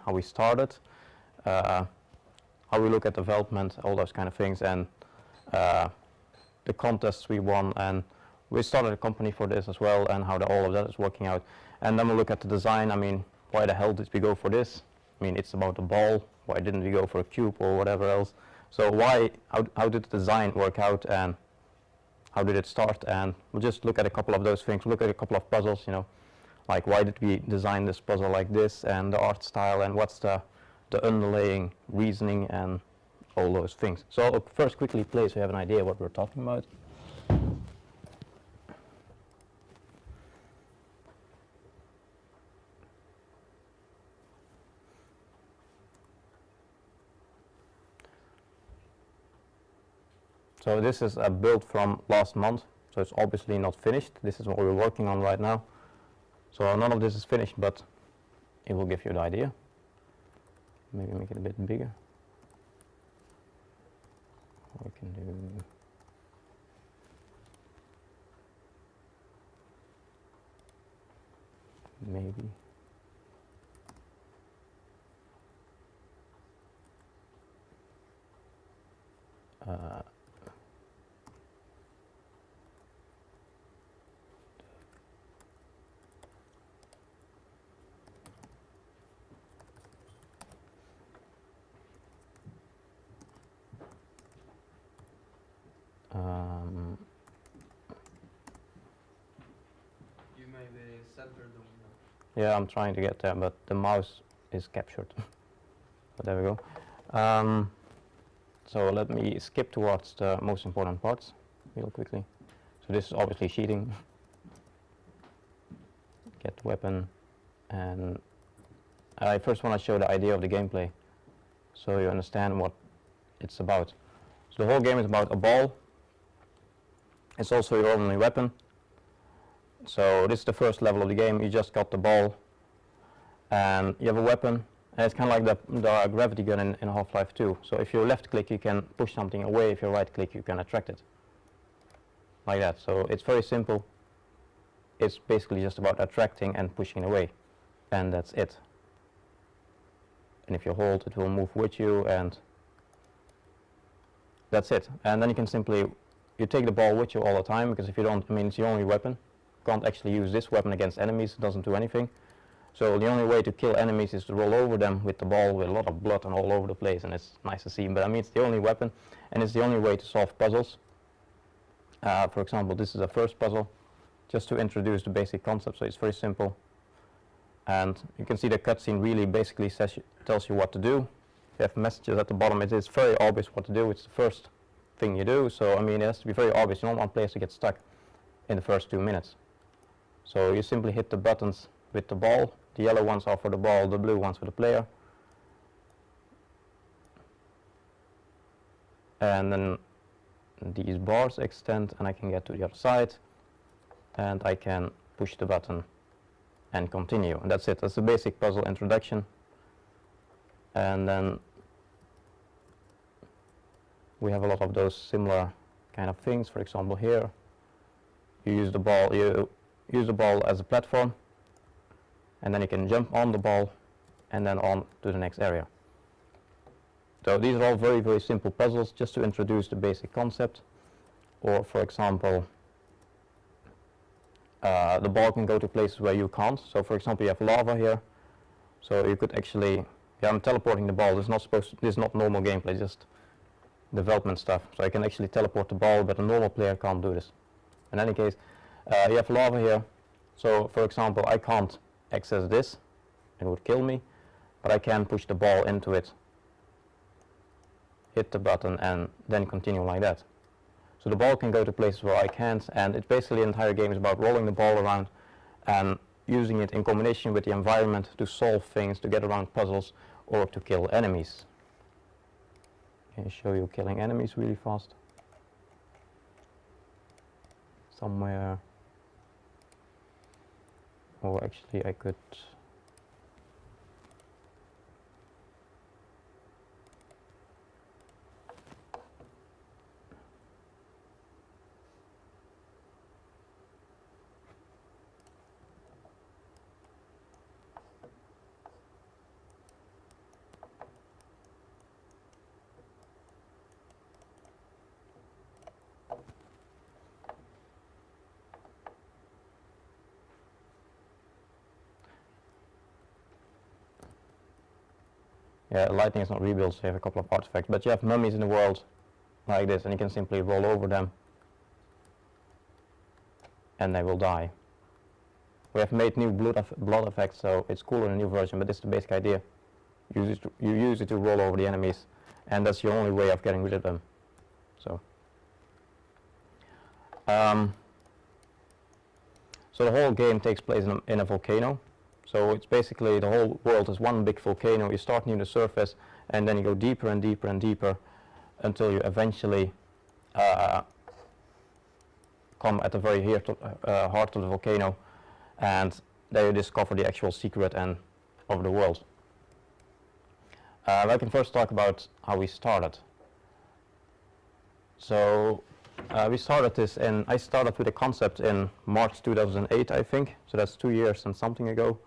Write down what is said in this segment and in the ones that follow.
how we started, how we look at development, all those kind of things, and the contests we won, and we started a company for this as well, and how all of that is working out. And then we'll look at the design. I mean, why the hell did we go for this? I mean, it's about the ball. Why didn't we go for a cube or whatever else? So how did the design work out, and how did it start? And we'll just look at a couple of those things. We'll look at a couple of puzzles, you know, like why did we design this puzzle like this, and the art style, and what's the underlying reasoning, and all those things. So I'll first quickly play so you have an idea what we're talking about. So this is a build from last month, so it's obviously not finished. This is what we're working on right now. So none of this is finished, but it will give you the idea. Maybe make it a bit bigger. We can do maybe you maybe center them. yeah, I'm trying to get there, but the mouse is captured. But there we go. So let me skip towards the most important parts real quickly. So this is obviously cheating. Get weapon, and I first want to show the idea of the gameplay so you understand what it's about. So the whole game is about a ball. It's also your only weapon. So this is the first level of the game. You just got the ball and you have a weapon, and it's kind of like the gravity gun in Half-Life 2. So if you left click you can push something away, if you right click you can attract it. Like that. So it's very simple. It's basically just about attracting and pushing away, and that's it. And if you hold it will move with you, and that's it. And then you can simply, you take the ball with you all the time, because if you don't, I mean it's your only weapon. Can't actually use this weapon against enemies, it doesn't do anything. So the only way to kill enemies is to roll over them with the ball with a lot of blood and all over the place, and it's nice to see, but I mean it's the only weapon, and it's the only way to solve puzzles. For example, this is the first puzzle, just to introduce the basic concept, so it's very simple. And you can see the cutscene really basically tells you what to do. You have messages at the bottom, it is very obvious what to do, it's the first thing you do, so I mean it has to be very obvious, you don't want players to get stuck in the first 2 minutes. So you simply hit the buttons with the ball. The yellow ones are for the ball, the blue ones for the player. And then these bars extend and I can get to the other side, and I can push the button and continue. And that's it, that's the basic puzzle introduction. And then we have a lot of those similar kind of things. For example, here you use the ball as a platform, and then you can jump on the ball and then on to the next area. So these are all very, very simple puzzles just to introduce the basic concept. Or for example, the ball can go to places where you can't. So for example, you have lava here, so you could actually, yeah, I'm teleporting the ball. This is not normal gameplay, just development stuff. So I can actually teleport the ball, but a normal player can't do this. In any case, you have lava here. So for example, I can't access this, it would kill me, but I can push the ball into it, hit the button, and then continue like that. So the ball can go to places where I can't, and it's basically the entire game is about rolling the ball around and using it in combination with the environment to solve things, to get around puzzles, or to kill enemies. Can I show you killing enemies really fast? Somewhere, or actually I could Yeah, lightning is not rebuilds, you have a couple of artifacts, but you have mummies in the world like this, and you can simply roll over them and they will die. We have made new blood effects, so it's cool in a new version, but this is the basic idea. You use it to roll over the enemies, and that's your only way of getting rid of them. So the whole game takes place in a volcano. So it's basically the whole world is one big volcano. You start near the surface, and then you go deeper and deeper and deeper until you eventually come at the very heart of the volcano, and there you discover the actual secret of the world. I can first talk about how we started. So we started this I started with a concept in March 2008, I think, so that's 2 years and something ago.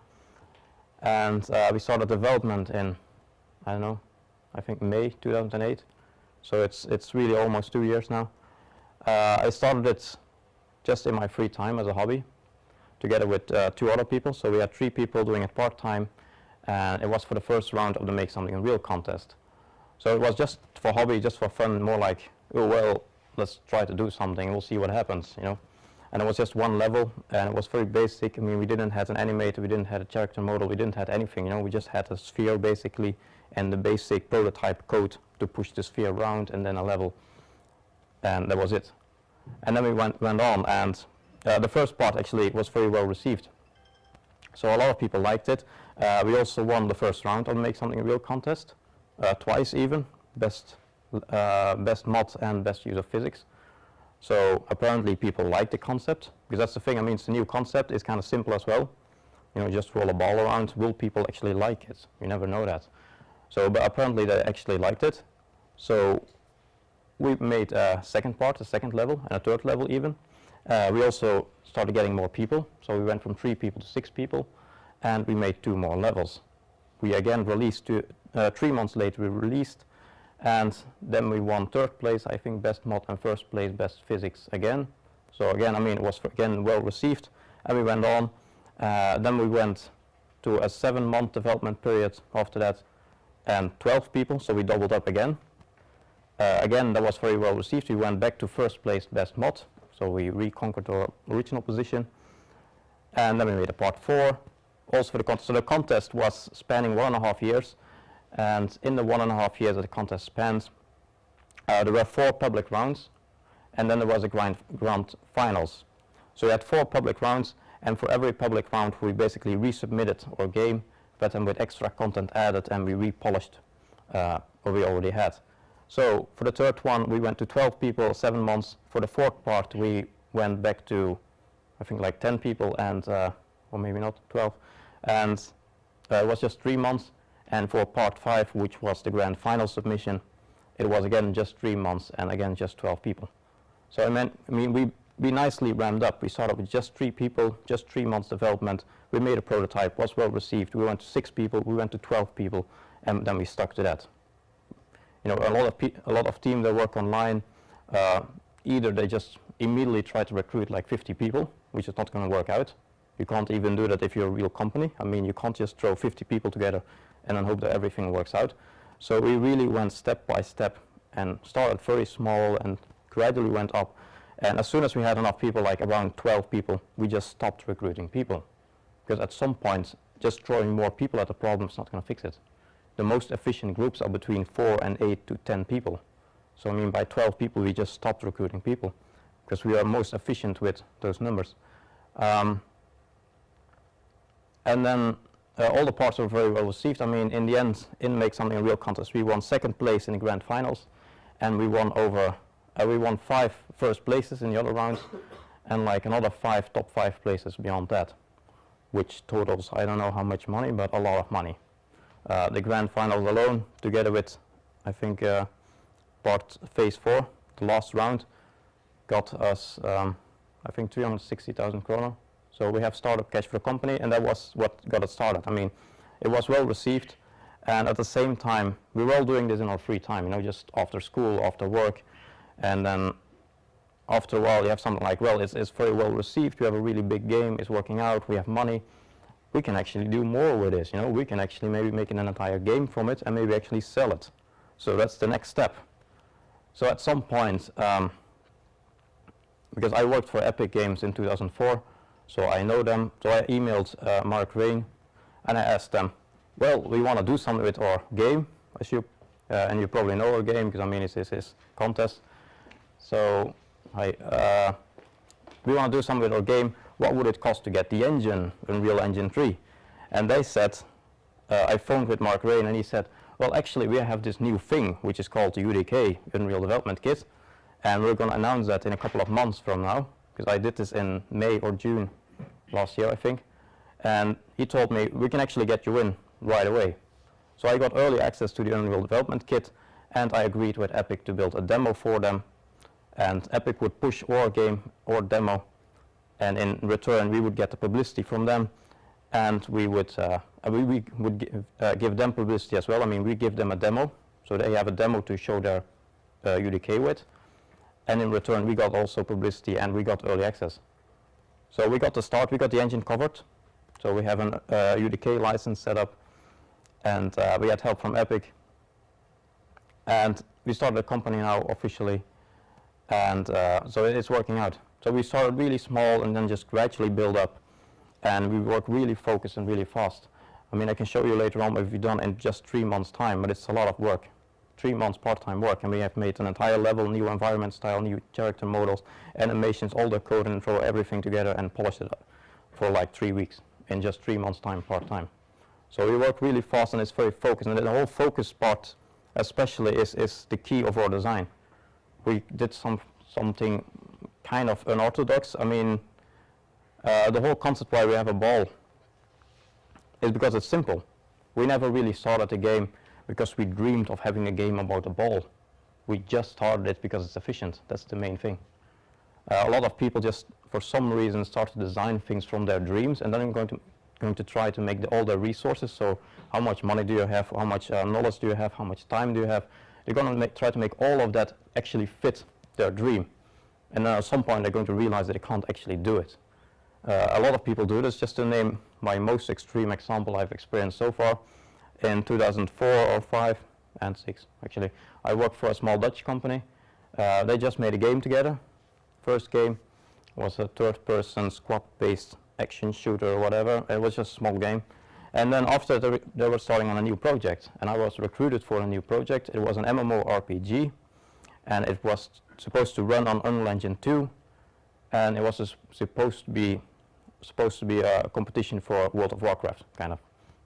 And we started development in, I don't know, I think May 2008. So it's really almost 2 years now. I started it just in my free time as a hobby, together with 2 other people. So we had 3 people doing it part-time, and it was for the first round of the Make Something Real contest. So it was just for hobby, just for fun, more like, oh well, let's try to do something, we'll see what happens, you know. And it was just one level, and it was very basic. I mean, we didn't have an animator, we didn't have a character model, we didn't have anything, you know. We just had a sphere basically, and the basic prototype code to push the sphere around, and then a level, and that was it. And then we went on, and the first part actually was very well received. So a lot of people liked it. We also won the first round of Make Something Real contest, twice even, best mod and best use of physics. So apparently people like the concept, because that's the thing. I mean, it's a new concept. It's kind of simple as well. You know, just roll a ball around. Will people actually like it? You never know that. So, but apparently they actually liked it. So we made a second part, a second level, and a third level even. We also started getting more people. So we went from 3 people to 6 people, and we made 2 more levels. We again released 3 months later. We released. And then we won 3rd place, I think, best mod, and 1st place, best physics again. So again, I mean, it was again well received, and we went on. Then we went to a 7-month development period after that, and 12 people, so we doubled up again. Again, that was very well received. We went back to 1st place, best mod, so we reconquered our original position. And then we made a part 4, also for the contest. So the contest was spanning 1.5 years. And in the 1.5 years that the contest spans, there were 4 public rounds, and then there was a grand finals. So we had 4 public rounds, and for every public round we basically resubmitted our game, but then with extra content added, and we repolished what we already had. So for the 3rd one we went to 12 people, 7 months. For the 4th part we went back to, I think, like 10 people, and or maybe not 12, and it was just 3 months. And for part 5, which was the grand final submission, it was again just 3 months, and again just 12 people. So I mean we nicely ramped up. We started with just 3 people, just 3 months development. We made a prototype, was well received. We went to 6 people, we went to 12 people, and then we stuck to that. You know, a lot of teams that work online, either they just immediately try to recruit like 50 people, which is not going to work out. You can't even do that if you're a real company. I mean, you can't just throw 50 people together and then hope that everything works out. So we really went step by step and started very small and gradually went up. And as soon as we had enough people, like around 12 people, we just stopped recruiting people. Because at some point, just throwing more people at the problem is not going to fix it. The most efficient groups are between 4 and 8 to 10 people. So I mean, by 12 people, we just stopped recruiting people, because we are most efficient with those numbers. And then all the parts were very well received. I mean, in the end, in Make Something Real contest, we won 2nd place in the grand finals, and we won 5 first places in the other rounds, and like another 5 top 5 places beyond that, which totals, I don't know how much money, but a lot of money. The grand finals alone, together with, I think, phase 4, the last round, got us, I think, 360,000 kroner. So we have startup cash for the company, and that was what got it started. I mean, it was well received, and at the same time, we were all doing this in our free time, you know, just after school, after work, and then after a while you have something like, well, it's very well received, we have a really big game, it's working out, we have money, we can actually do more with this, you know, we can actually maybe make an entire game from it and maybe actually sell it. So that's the next step. So at some point, because I worked for Epic Games in 2004, so I know them, so I emailed Mark Rain and I asked them, well, we want to do something with our game, as you, and you probably know our game, because I mean it's his contest. So we want to do something with our game, what would it cost to get the engine, Unreal Engine 3? And they said, I phoned with Mark Rain and he said, well actually we have this new thing which is called the UDK, Unreal Development Kit, and we're going to announce that in a couple of months from now, because I did this in May or June last year I think, and he told me we can actually get you in right away. So I got early access to the Unreal Development Kit and I agreed with Epic to build a demo for them, and Epic would push our game or demo, and in return we would get the publicity from them, and we would give them publicity as well. I mean, we give them a demo, so they have a demo to show their UDK with, and in return we got also publicity and we got early access. So we got the start, we got the engine covered, so we have an UDK license set up, and we had help from Epic, and we started a company now officially, and so it's working out. So we started really small and then just gradually build up, and we work really focused and really fast. I mean, I can show you later on what we've done in just 3 months' time, but it's a lot of work. 3 months part-time work, and we have made an entire level, new environment style, new character models, animations, all the code, and throw everything together and polish it for like 3 weeks in just 3 months' time part-time. So we work really fast and it's very focused, and the whole focus part especially is the key of our design. We did something kind of unorthodox. I mean, the whole concept why we have a ball is because it's simple. We never really started a game because we dreamed of having a game about a ball. We just started it because it's efficient. That's the main thing. A lot of people just, for some reason, start to design things from their dreams, and then I'm going to try to make all their resources. So how much money do you have? How much knowledge do you have? How much time do you have? They're going to try to make all of that actually fit their dream. And then at some point they're going to realize that they can't actually do it. A lot of people do this. Just to name my most extreme example I've experienced so far, in 2004 or 5 and 6 actually, I worked for a small Dutch company. They just made a game together. First game was a third-person squad-based action shooter or whatever. It was just a small game. And then after they were starting on a new project, and I was recruited for a new project. It was an MMORPG, and it was supposed to run on Unreal Engine 2, and it was supposed to be a competition for World of Warcraft, kind of.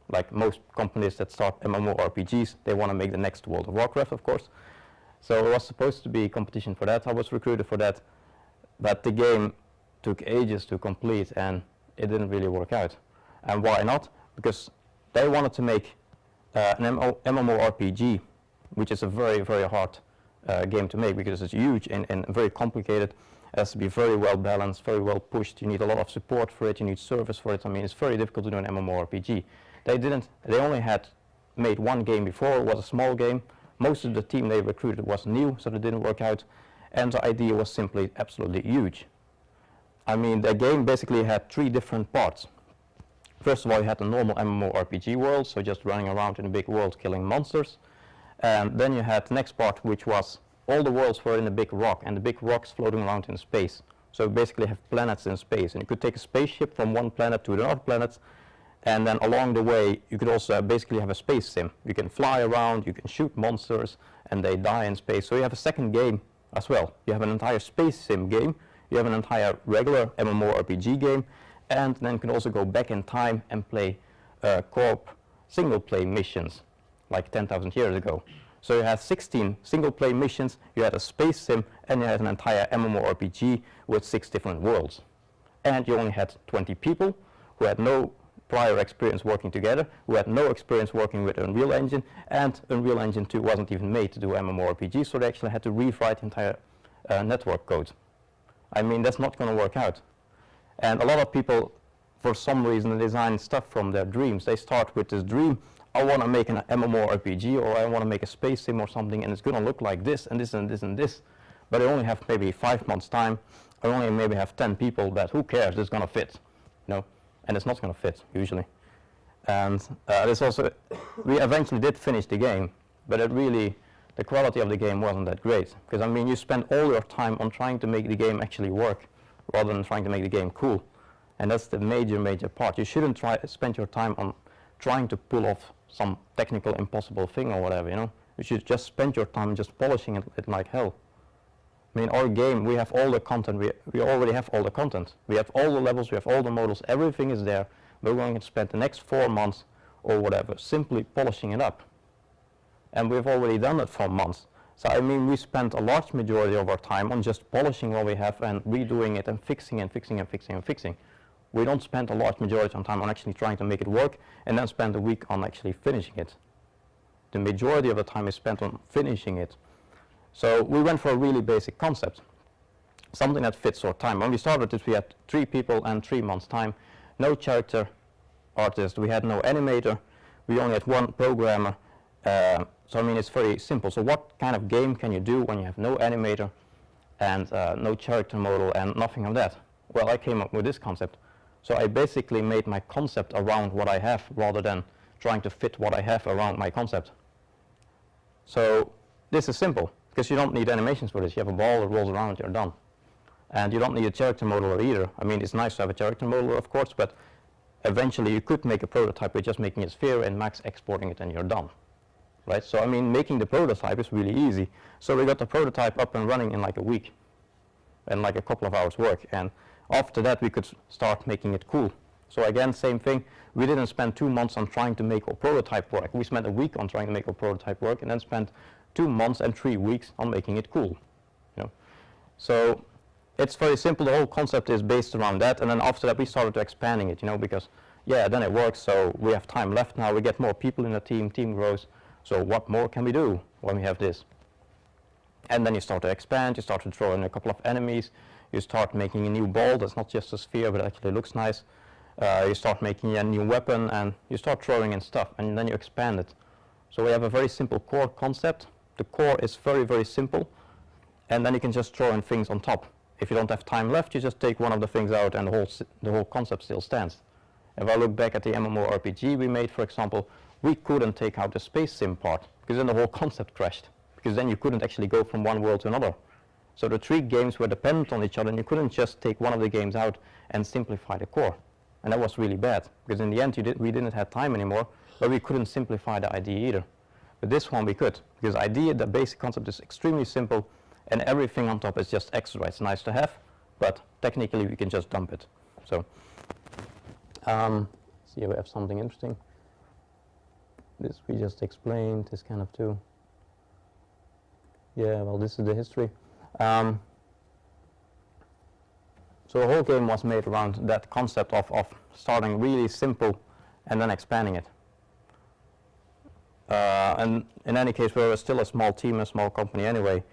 Like most companies that start MMORPGs, they want to make the next World of Warcraft, of course. So it was supposed to be a competition for that. I was recruited for that, but the game took ages to complete and it didn't really work out. And why not? Because they wanted to make an MMORPG, which is a very, very hard game to make because it's huge and very complicated. It has to be very well balanced, very well pushed. You need a lot of support for it, you need service for it. I mean, it's very difficult to do an MMORPG. They only had made one game before. It was a small game. Most of the team they recruited was new, so it didn't work out. And the idea was simply absolutely huge. I mean, the game basically had 3 different parts. First of all, you had the normal MMORPG world, so just running around in a big world killing monsters. And then you had the next part, which was all the worlds were in a big rock, and the big rocks floating around in space. So you basically have planets in space, and you could take a spaceship from one planet to another planet, and then along the way you could also basically have a space sim. You can fly around, you can shoot monsters, and they die in space. So you have a second game as well. You have an entire space sim game, you have an entire regular MMORPG game, and then you can also go back in time and play co-op single-play missions like 10,000 years ago. So you had 16 single-play missions, you had a space sim, and you had an entire MMORPG with 6 different worlds. And you only had 20 people who had no prior experience working together, who had no experience working with Unreal Engine, and Unreal Engine 2 wasn't even made to do MMORPG, so they actually had to rewrite the entire network code. I mean, that's not going to work out. And a lot of people, for some reason, design stuff from their dreams. They start with this dream, I want to make an MMORPG, or I want to make a space sim or something, and it's going to look like this, and this, and this, and this. But I only have maybe 5 months time, I only maybe have 10 people, but who cares, it's going to fit. You know? and it's not going to fit usually. And this also, we eventually did finish the game, but it really, the quality of the game wasn't that great, because I mean you spend all your time on trying to make the game actually work rather than trying to make the game cool, and that's the major part. You shouldn't spend your time on trying to pull off some technical impossible thing or whatever, you know. You should just spend your time just polishing it like hell. I mean, our game, we have all the content, we already have all the content. We have all the levels, we have all the models, everything is there. We're going to spend the next 4 months or whatever simply polishing it up. And we've already done it for months. So I mean, we spent a large majority of our time on just polishing what we have and redoing it and fixing and fixing and fixing and fixing. We don't spend a large majority of time on actually trying to make it work and then spend a week on actually finishing it. The majority of the time is spent on finishing it. So we went for a really basic concept, something that fits our time. When we started this, we had 3 people and 3 months time, no character artist, we had no animator, we only had 1 programmer. So I mean, it's very simple. So what kind of game can you do when you have no animator and no character model and nothing of that? Well, I came up with this concept. So I basically made my concept around what I have rather than trying to fit what I have around my concept. So this is simple, because you don't need animations for this. You have a ball that rolls around, you're done. And you don't need a character modeler either. I mean, it's nice to have a character modeler, of course, but eventually you could make a prototype with just making a sphere and max exporting it and you're done. Right? So I mean, making the prototype is really easy. So we got the prototype up and running in like a week and like a couple of hours work. And after that, we could start making it cool. So again, same thing. We didn't spend 2 months on trying to make our prototype work. We spent a week on trying to make our prototype work and then spent 2 months and 3 weeks on making it cool. You know? So it's very simple. The whole concept is based around that. And then after that, we started expanding it, you know, because yeah, then it works. So we have time left now. We get more people in the team grows. So what more can we do when we have this? And then you start to expand, you start to throw in a couple of enemies, you start making a new ball that's not just a sphere but actually looks nice. You start making a new weapon and you start throwing in stuff and then you expand it. So we have a very simple core concept. The core is very simple, and then you can just throw in things on top. If you don't have time left, you just take one of the things out and the whole concept still stands. If I look back at the MMORPG we made, for example, we couldn't take out the space sim part because then the whole concept crashed, because then you couldn't actually go from one world to another. So the 3 games were dependent on each other and you couldn't just take one of the games out and simplify the core. And that was really bad, because in the end we didn't have time anymore, but we couldn't simplify the idea either. But this one we could, because the basic concept is extremely simple and everything on top is just extra. It's nice to have, but technically we can just dump it. So, see if we have something interesting. This we just explained, this kind of too. Yeah, well, this is the history. So the whole game was made around that concept of starting really simple and then expanding it. And in any case, we were still a small team, a small company anyway.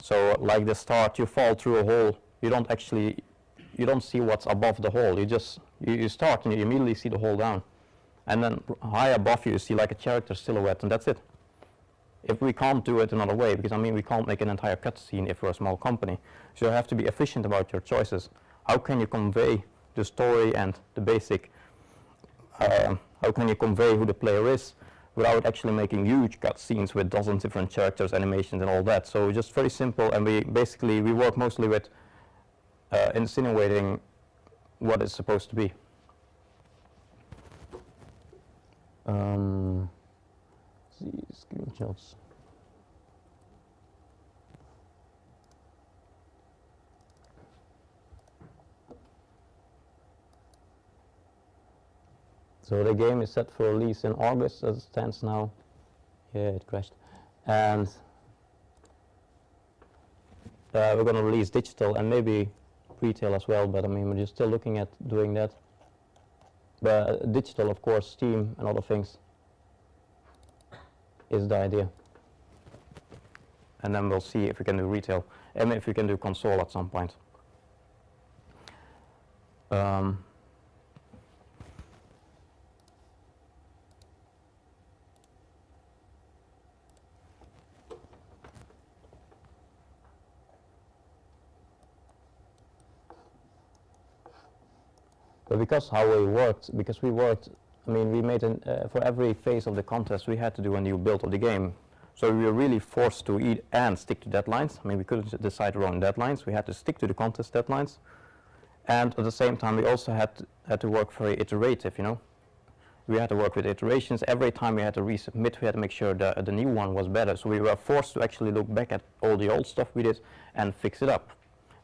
So like the start, you fall through a hole. You don't see what's above the hole. You start and you immediately see the hole down. And then high above you see like a character silhouette, and that's it. If we can't do it another way, because I mean we can't make an entire cutscene if we're a small company, so you have to be efficient about your choices. How can you convey the story and the basic, how can you convey who the player is without actually making huge cutscenes with dozens of different characters, animations and all that. So just very simple, and we work mostly with insinuating what it's supposed to be. See screenshots. So the game is set for release in August as it stands now. Yeah, it crashed. And we're going to release digital and maybe retail as well, but I mean we're just still looking at doing that. But digital, of course, Steam and other things is the idea. And then we'll see if we can do retail and if we can do console at some point. But because we worked, I mean, we made for every phase of the contest, we had to do a new build of the game. So we were really forced to eat and stick to deadlines. I mean, we couldn't decide our own deadlines. We had to stick to the contest deadlines. And at the same time, we also had to work very iterative, you know. We had to work with iterations. Every time we had to resubmit, we had to make sure that the new one was better. So we were forced to actually look back at all the old stuff we did and fix it up.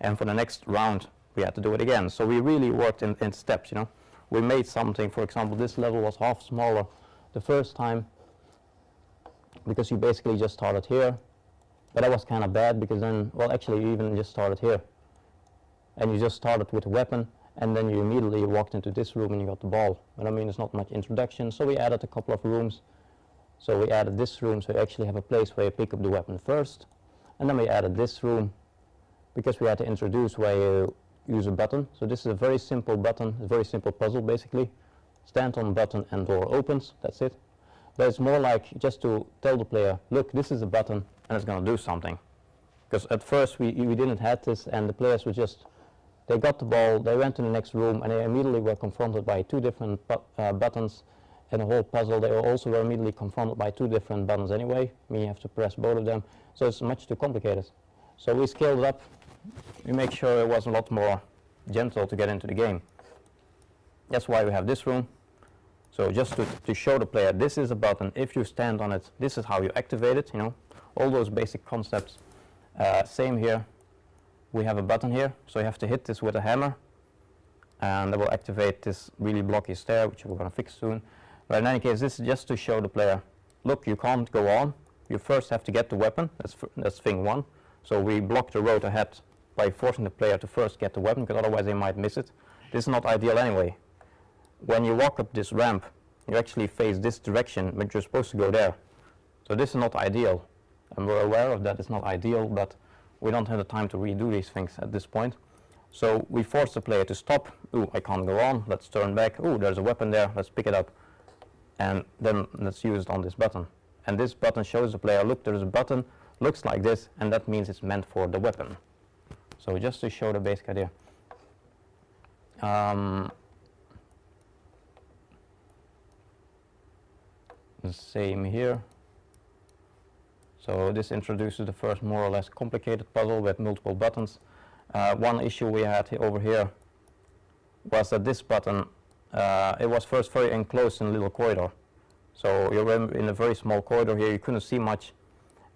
And for the next round, we had to do it again. So we really worked in steps, you know. We made something, for example, this level was half smaller the first time because you basically just started here. But that was kind of bad because then, well, actually you even just started here. And you just started with a weapon, and then you immediately walked into this room and you got the ball. But I mean, there's not much introduction, so we added a couple of rooms. So we added this room, so you actually have a place where you pick up the weapon first. And then we added this room, because we had to introduce where you use a button. So this is a very simple button, a very simple puzzle basically. Stand on button and door opens, that's it. But it's more like just to tell the player, look, this is a button and it's going to do something. Because at first we didn't have this, and the players were just, they got the ball, they went to the next room, and they immediately were confronted by two different buttons in the whole puzzle. They also were immediately confronted by two different buttons anyway. I mean, you have to press both of them. So it's much too complicated. So we scaled it up. We make sure it was a lot more gentle to get into the game. That's why we have this room. So just to show the player, this is a button. If you stand on it, this is how you activate it, you know. All those basic concepts. Same here. We have a button here, so you have to hit this with a hammer, and that will activate this really blocky stair, which we're going to fix soon. But in any case, this is just to show the player, look, you can't go on. You first have to get the weapon. That's thing one. So we block the road ahead by forcing the player to first get the weapon, because otherwise they might miss it. This is not ideal anyway. When you walk up this ramp, you actually face this direction, but you're supposed to go there. So this is not ideal. And we're aware of that, it's not ideal, but we don't have the time to redo these things at this point. So we force the player to stop. Ooh, I can't go on. Let's turn back. Ooh, there's a weapon there. Let's pick it up. And then let's use it on this button. And this button shows the player, look, there's a button, looks like this, and that means it's meant for the weapon. So just to show the basic idea. The same here. So this introduces the first more or less complicated puzzle with multiple buttons. One issue we had over here was that this button, it was first very enclosed in a little corridor. So you're in a very small corridor here, you couldn't see much,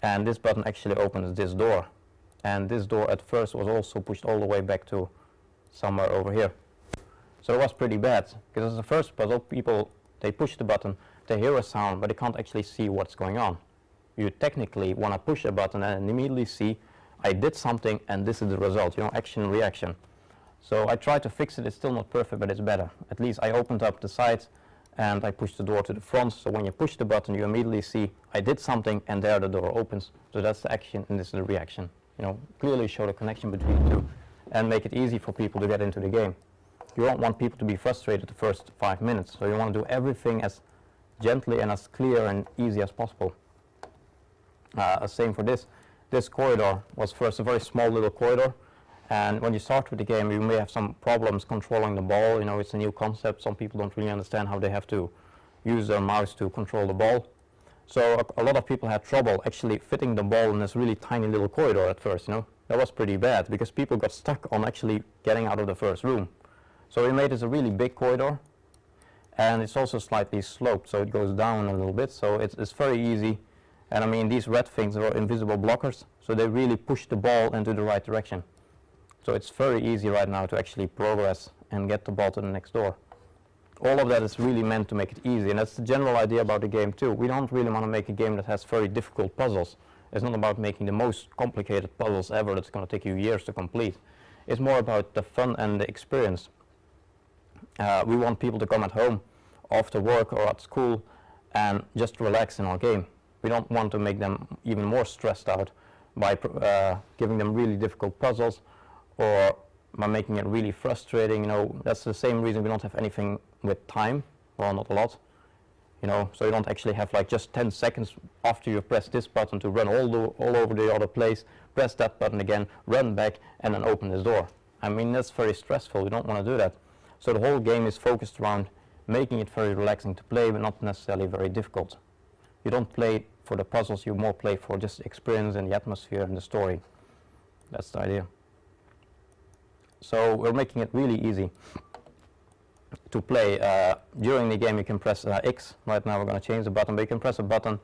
and this button actually opens this door. And this door at first was also pushed all the way back to somewhere over here. So it was pretty bad, because as the first puzzle, people, they push the button, they hear a sound, but they can't actually see what's going on. You technically want to push a button and immediately see, I did something and this is the result, you know, action, reaction. So I tried to fix it, it's still not perfect, but it's better. At least I opened up the sides and I pushed the door to the front, so when you push the button you immediately see, I did something, and there the door opens. So that's the action and this is the reaction. You know, clearly show the connection between the two and make it easy for people to get into the game. You don't want people to be frustrated the first 5 minutes, so you want to do everything as gently and as clear and easy as possible. Same for this. This corridor was first a very small little corridor, and when you start with the game you may have some problems controlling the ball. You know, it's a new concept, some people don't really understand how they have to use their mouse to control the ball. So a lot of people had trouble actually fitting the ball in this really tiny little corridor at first, you know. That was pretty bad because people got stuck on actually getting out of the first room. So we made this a really big corridor, and it's also slightly sloped, so it goes down a little bit, so it's very easy. And I mean, these red things are invisible blockers, so they really push the ball into the right direction. So it's very easy right now to actually progress and get the ball to the next door. All of that is really meant to make it easy, and that's the general idea about the game too. We don't really want to make a game that has very difficult puzzles. It's not about making the most complicated puzzles ever that's going to take you years to complete. It's more about the fun and the experience. We want people to come at home after work or at school and just relax in our game. We don't want to make them even more stressed out by giving them really difficult puzzles or by making it really frustrating. You know, that's the same reason we don't have anything with time, well, not a lot. You know, so you don't actually have like just 10 seconds after you press this button to run all over the other place, press that button again, run back, and then open this door. I mean, that's very stressful. We don't want to do that. So the whole game is focused around making it very relaxing to play, but not necessarily very difficult. You don't play for the puzzles, you more play for just the experience and the atmosphere and the story. That's the idea. So we're making it really easy to play. During the game you can press X. Right now we're going to change the button, but you can press a button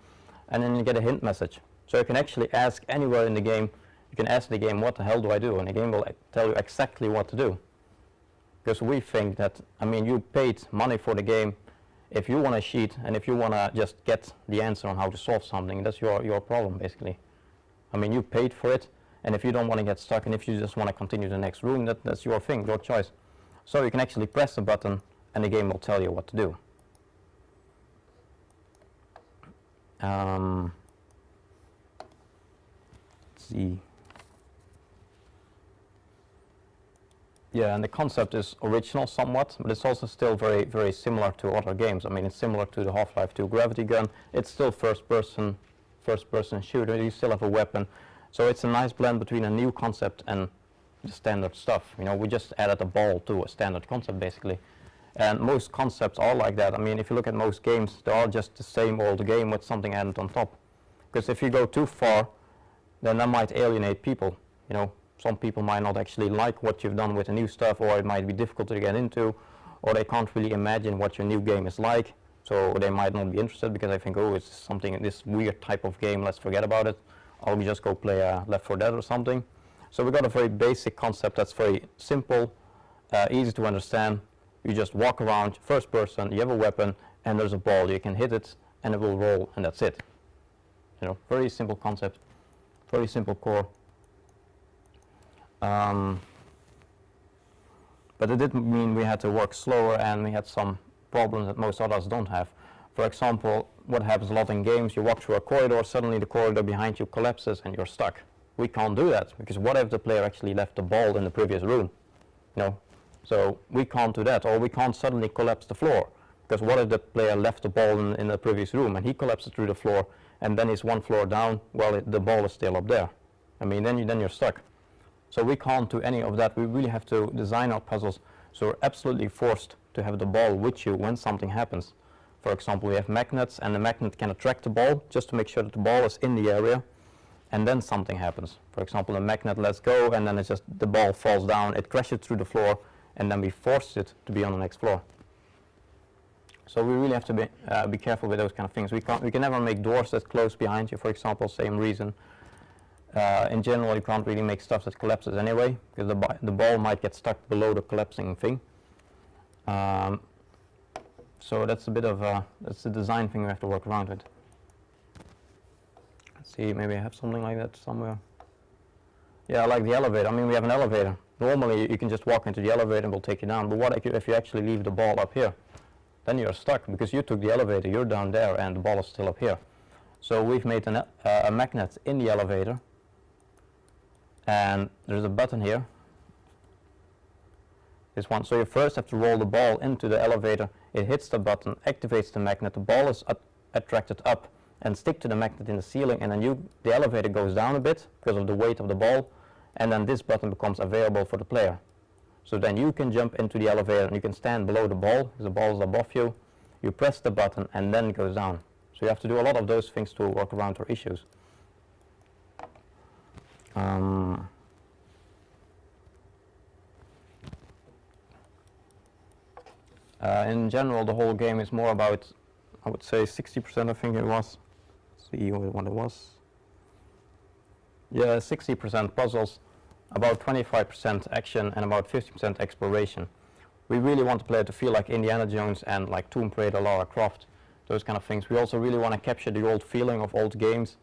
and then you get a hint message. So you can actually ask anywhere in the game, you can ask the game, what the hell do I do? And the game will tell you exactly what to do. Because we think that, I mean, you paid money for the game. If you want to cheat and if you want to just get the answer on how to solve something, that's your problem basically. I mean, you paid for it, and if you don't want to get stuck and if you just want to continue the next room, that's your thing, your choice. So you can actually press a button and the game will tell you what to do. Let's see. Yeah, and the concept is original somewhat, but it's also still very, very similar to other games. I mean, it's similar to the Half-Life 2 gravity gun. It's still first-person shooter. You still have a weapon, so it's a nice blend between a new concept and the standard stuff. You know, we just added a ball to a standard concept basically, and most concepts are like that. I mean, if you look at most games, they are just the same old game with something added on top. Because if you go too far, then that might alienate people. You know, some people might not actually like what you've done with the new stuff, or it might be difficult to get into, or they can't really imagine what your new game is like, so they might not be interested because they think, oh, it's something, this weird type of game, let's forget about it. I'll just go play Left 4 Dead or something. So we got a very basic concept that's very simple, easy to understand. You just walk around, first person, you have a weapon, and there's a ball. You can hit it, and it will roll, and that's it. You know, very simple concept, very simple core. But it didn't mean we had to work slower, and we had some problems that most others don't have. For example, what happens a lot in games, you walk through a corridor, suddenly the corridor behind you collapses and you're stuck. We can't do that, because what if the player actually left the ball in the previous room? You know? So we can't do that, or we can't suddenly collapse the floor, because what if the player left the ball in the previous room and he collapses through the floor, and then he's one floor down, well, the ball is still up there. I mean, then you're stuck. So we can't do any of that. We really have to design our puzzles so we're absolutely forced to have the ball with you when something happens. For example, we have magnets, and the magnet can attract the ball just to make sure that the ball is in the area, and then something happens. For example, the magnet lets go, and then it's just the ball falls down, it crashes through the floor, and then we force it to be on the next floor. So we really have to be careful with those kind of things. We can never make doors that close behind you, for example, same reason. In general, you can't really make stuff that collapses anyway, because the ball might get stuck below the collapsing thing. So that's a bit of that's the design thing we have to work around with. Let's see, maybe I have something like that somewhere. Yeah, like the elevator. I mean, we have an elevator. Normally, you can just walk into the elevator and we'll take you down. But what if you actually leave the ball up here? Then you're stuck, because you took the elevator, you're down there, and the ball is still up here. So we've made a magnet in the elevator. And there's a button here, this one. So you first have to roll the ball into the elevator. It hits the button, activates the magnet, the ball is attracted up and stick to the magnet in the ceiling, and then the elevator goes down a bit because of the weight of the ball, and then this button becomes available for the player. So then you can jump into the elevator and you can stand below the ball, because the ball is above you. You press the button and then it goes down. So you have to do a lot of those things to work around our issues. In general, the whole game is more about, I would say 60% I think it was. Let's see what it was. Yeah, 60% puzzles, about 25% action, and about 50% exploration. We really want the player to feel like Indiana Jones and like Tomb Raider, Lara Croft, those kind of things. We also really want to capture the old feeling of old games.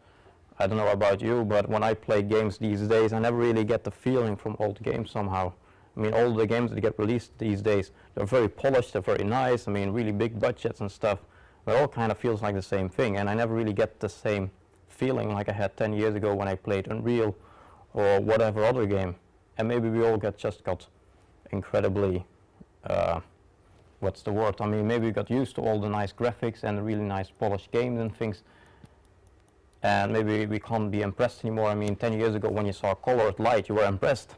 I don't know about you, but when I play games these days, I never really get the feeling from old games somehow. I mean, all the games that get released these days, they're very polished, they're very nice, I mean, really big budgets and stuff, but it all kind of feels like the same thing, and I never really get the same feeling like I had 10 years ago when I played Unreal or whatever other game. And maybe we all just got incredibly, what's the word, I mean, maybe we got used to all the nice graphics and the really nice polished games and things, and maybe we can't be impressed anymore. I mean, 10 years ago when you saw colored light, you were impressed.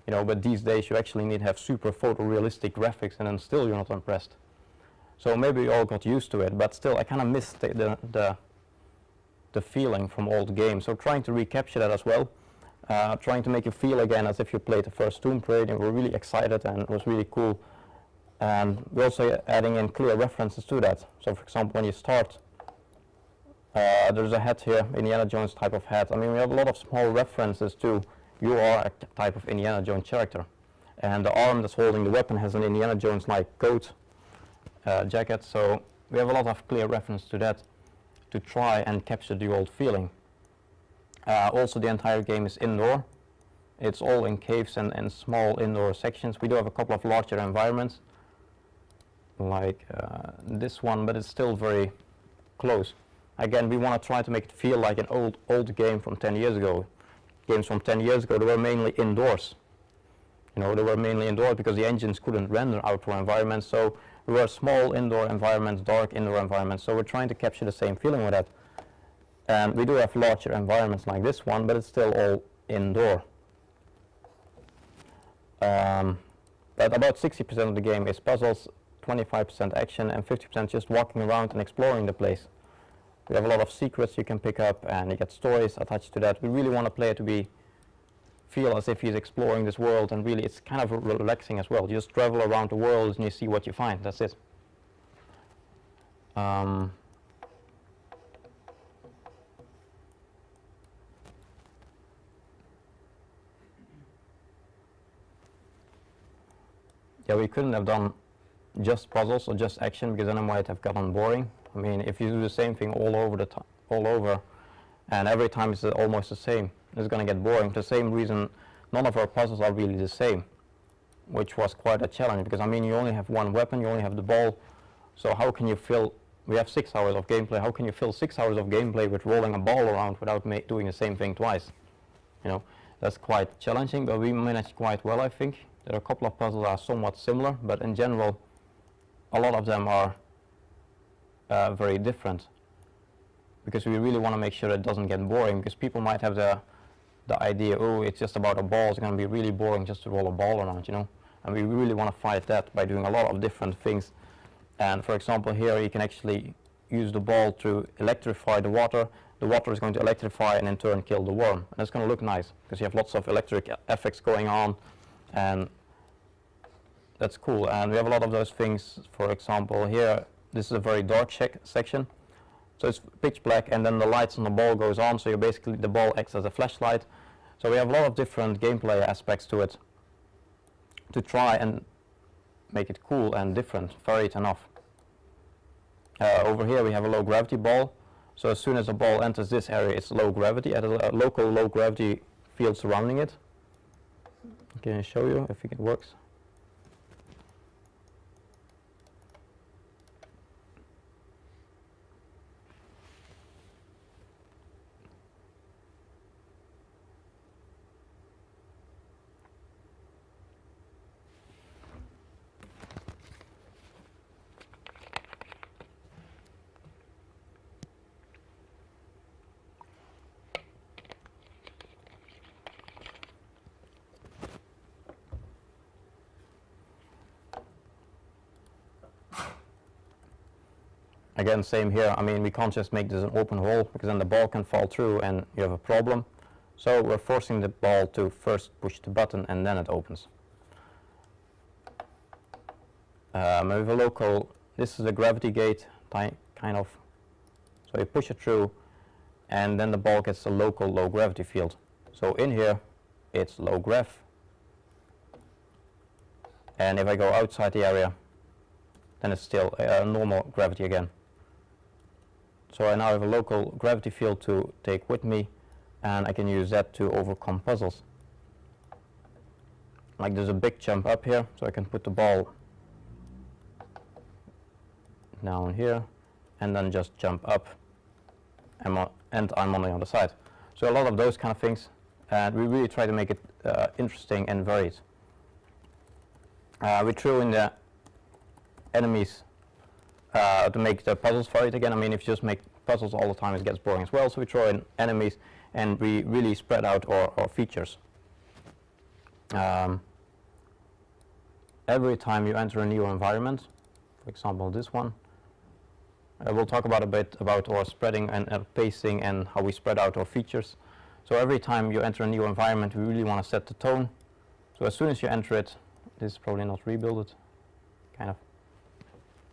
You know, but these days you actually need to have super photorealistic graphics, and then still you're not impressed. So maybe we all got used to it, but still I kind of miss the feeling from old games. So trying to recapture that as well, trying to make you feel again as if you played the first Tomb Raider and were really excited and it was really cool. And we're also adding in clear references to that. So for example, when you start, there's a hat here, Indiana Jones type of hat. I mean, we have a lot of small references to you are a type of Indiana Jones character. And the arm that's holding the weapon has an Indiana Jones-like coat, jacket. So we have a lot of clear reference to that to try and capture the old feeling. Also, the entire game is indoor. It's all in caves and small indoor sections. We do have a couple of larger environments, like this one, but it's still very close. Again, we want to try to make it feel like an old game from 10 years ago. Games from 10 years ago, they were mainly indoors. You know, they were mainly indoors because the engines couldn't render outdoor environments. So there were small indoor environments, dark indoor environments. So we're trying to capture the same feeling with that. And we do have larger environments like this one, but it's still all indoor. But about 60% of the game is puzzles, 25% action, and 50% just walking around and exploring the place. We have a lot of secrets you can pick up, and you get stories attached to that. We really want the player to feel as if he's exploring this world, and really it's kind of relaxing as well. You just travel around the world and you see what you find. That's it. Yeah, we couldn't have done just puzzles or just action, because then it might have gotten boring. I mean, if you do the same thing all over, and every time it's almost the same, it's going to get boring. For the same reason, none of our puzzles are really the same, which was quite a challenge, because I mean, you only have one weapon, you only have the ball, so how can you fill, we have 6 hours of gameplay, how can you fill 6 hours of gameplay with rolling a ball around without doing the same thing twice? You know, that's quite challenging, but we managed quite well, I think. There are a couple of puzzles that are somewhat similar, but in general, a lot of them are very different, because we really want to make sure it doesn't get boring, because people might have the idea, oh, it's just about a ball, it's going to be really boring just to roll a ball around, you know, and we really want to fight that by doing a lot of different things. And for example, here you can actually use the ball to electrify the water is going to electrify and in turn kill the worm, and it's going to look nice, because you have lots of electric effects going on, and that's cool. And we have a lot of those things. For example, here, this is a very dark section, so it's pitch black, and then the lights on the ball goes on, so you basically, the ball acts as a flashlight. So we have a lot of different gameplay aspects to it to try and make it cool and different, varied enough. Over here we have a low gravity ball, so as soon as the ball enters this area, it's low gravity, at a local low gravity field surrounding it. Can I show you if it works? Again, same here. I mean, we can't just make this an open hole, because then the ball can fall through and you have a problem. So we're forcing the ball to first push the button and then it opens. We have a local, this is a gravity gate, kind of. So you push it through and then the ball gets a local low gravity field. So in here, it's low grav. And if I go outside the area, then it's still normal gravity again. So I now have a local gravity field to take with me, and I can use that to overcome puzzles. Like there's a big jump up here, so I can put the ball down here, and then just jump up, and I'm on the other side. So a lot of those kind of things, and we really try to make it interesting and varied. We threw in the enemies to make the puzzles varied again. I mean, if you just make puzzles all the time, it gets boring as well. So we throw in enemies and we really spread out our features. Every time you enter a new environment, for example this one, we'll talk about a bit about our spreading and pacing and how we spread out our features. So every time you enter a new environment, we really want to set the tone. So as soon as you enter it, this is probably not rebuilded, kind of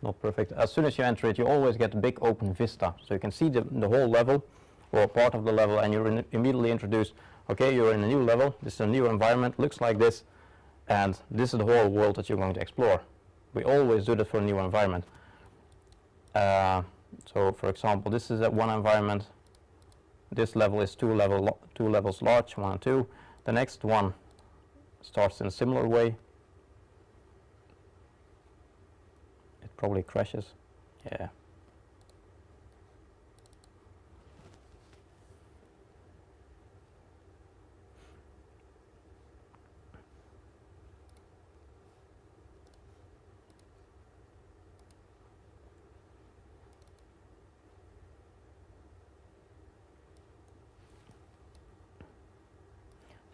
not perfect. As soon as you enter it, you always get a big open vista. So you can see the whole level or part of the level, and you're immediately introduced, okay, you're in a new level, this is a new environment, looks like this, and this is the whole world that you're going to explore. We always do that for a new environment. So for example, this is at one environment, this level is two levels large, 1 and 2. The next one starts in a similar way. It probably crashes. Yeah.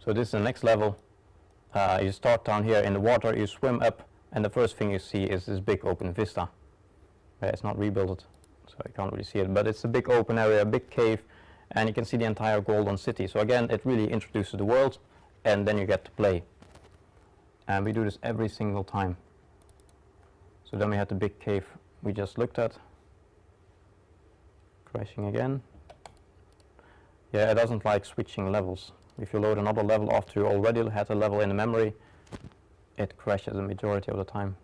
So this is the next level. You start down here in the water, you swim up, and the first thing you see is this big open vista. It's not rebuilt, so you can't really see it, but it's a big open area, a big cave, and you can see the entire golden city. So again, it really introduces the world, and then you get to play. And we do this every single time. So then we had the big cave we just looked at. Crashing again. Yeah, it doesn't like switching levels. If you load another level after you already had a level in the memory, it crashes the majority of the time.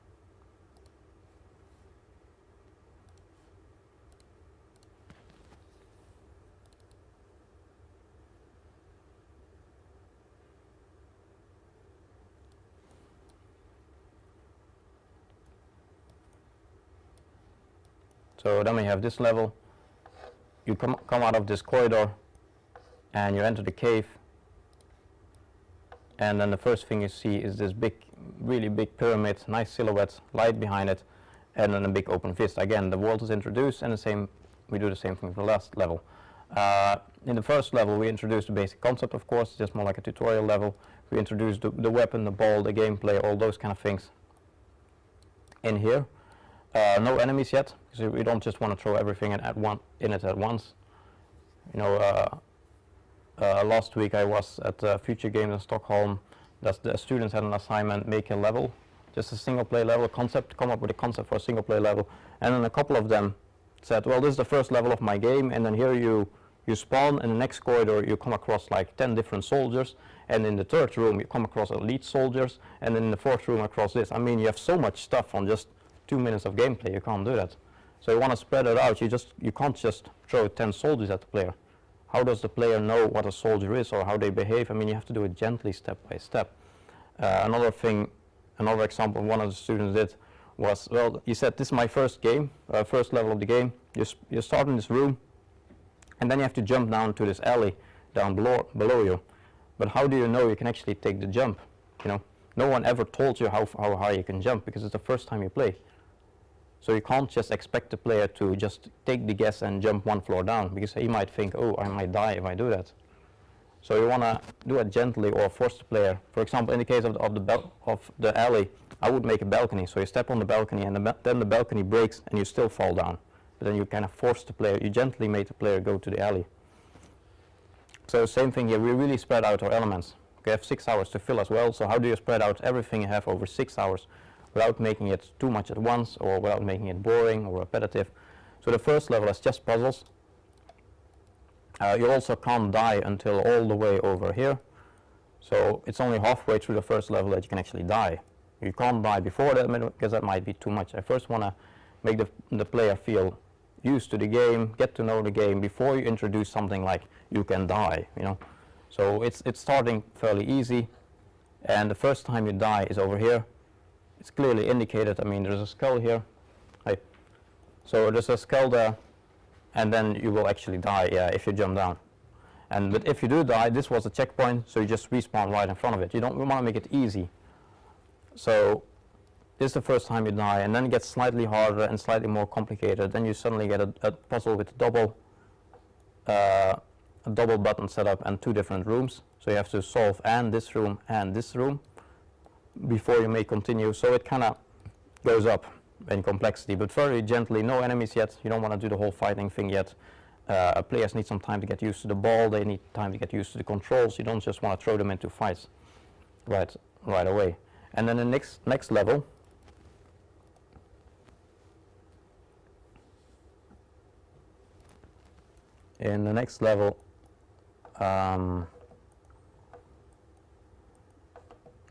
So then we have this level. You come out of this corridor and you enter the cave, and then the first thing you see is this big, really big pyramid, nice silhouette, light behind it, and then a big open vista. Again, the world is introduced, and we do the same thing for the last level. In the first level we introduced the basic concept, of course, just more like a tutorial level. We introduced the weapon, the ball, the gameplay, all those kind of things in here. No enemies yet, because we don't just want to throw everything in it at once. You know, last week I was at Future Games in Stockholm. The students had an assignment, make a level, just a single play level concept, come up with a concept for a single play level. And then a couple of them said, well, this is the first level of my game, and then here you spawn, in the next corridor you come across like 10 different soldiers, and in the third room you come across elite soldiers, and in the fourth room across this. I mean, you have so much stuff on just 2 minutes of gameplay, you can't do that. So you want to spread it out, you can't just throw 10 soldiers at the player. How does the player know what a soldier is or how they behave? I mean, you have to do it gently, step by step. Another example one of the students did was, well, he said, this is my first game, first level of the game. You start in this room, and then you have to jump down to this alley down below you. But how do you know you can actually take the jump? You know, no one ever told you how high you can jump, because it's the first time you play. So you can't just expect the player to just take the guess and jump one floor down, because he might think, oh, I might die if I do that. So you want to do it gently or force the player. For example, in the case of the alley, I would make a balcony. So you step on the balcony, and then the balcony breaks and you still fall down. But then you kind of force the player, you gently make the player go to the alley. So same thing here, we really spread out our elements. We have 6 hours to fill as well, so how do you spread out everything you have over 6 hours without making it too much at once, or without making it boring or repetitive? So the first level is just puzzles. You also can't die until all the way over here. So it's only halfway through the first level that you can actually die. You can't die before that, because that might be too much. I first want to make the player feel used to the game, get to know the game, before you introduce something like you can die, you know. So it's starting fairly easy, and the first time you die is over here. It's clearly indicated. I mean, there's a skull here. Hey. So there's a skull there, and then you will actually die, yeah, if you jump down. But if you do die, this was a checkpoint, so you just respawn right in front of it. You want to make it easy. So this is the first time you die, and then it gets slightly harder and slightly more complicated. Then you suddenly get a puzzle with a double button setup and 2 different rooms. So you have to solve and this room before you may continue. So it kind of goes up in complexity, but very gently. No enemies yet. You don't want to do the whole fighting thing yet. Players need some time to get used to the ball. They need time to get used to the controls. You don't just want to throw them into fights right away. And then the next level, in the next level,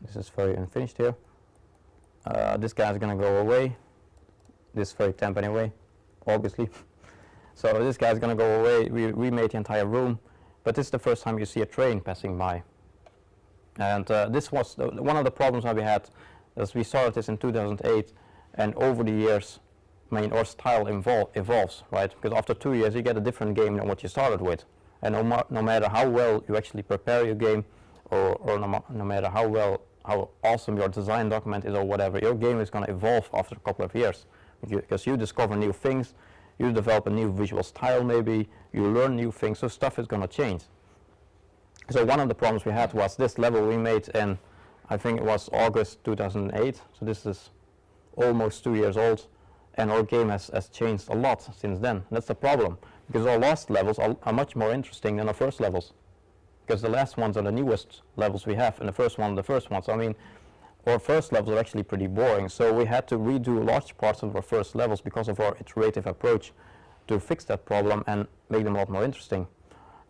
this is very unfinished here. This guy's gonna go away. This is very temp anyway, obviously. So this guy's gonna go away. We remade the entire room, but this is the first time you see a train passing by. And this was one of the problems that we had, as we started this in 2008, and over the years, I mean, our style evolves, right? Because after 2 years, you get a different game than what you started with. And no matter how well you actually prepare your game, or no matter how awesome your design document is or whatever, your game is going to evolve after a couple of years. Because you discover new things, you develop a new visual style maybe, you learn new things, so stuff is going to change. So one of the problems we had was this level we made in, I think it was August 2008, so this is almost 2 years old, and our game has changed a lot since then. That's the problem, because our last levels are much more interesting than our first levels, because the last ones are the newest levels we have, and the first one the first ones. I mean, our first levels are actually pretty boring, so we had to redo large parts of our first levels because of our iterative approach to fix that problem and make them a lot more interesting.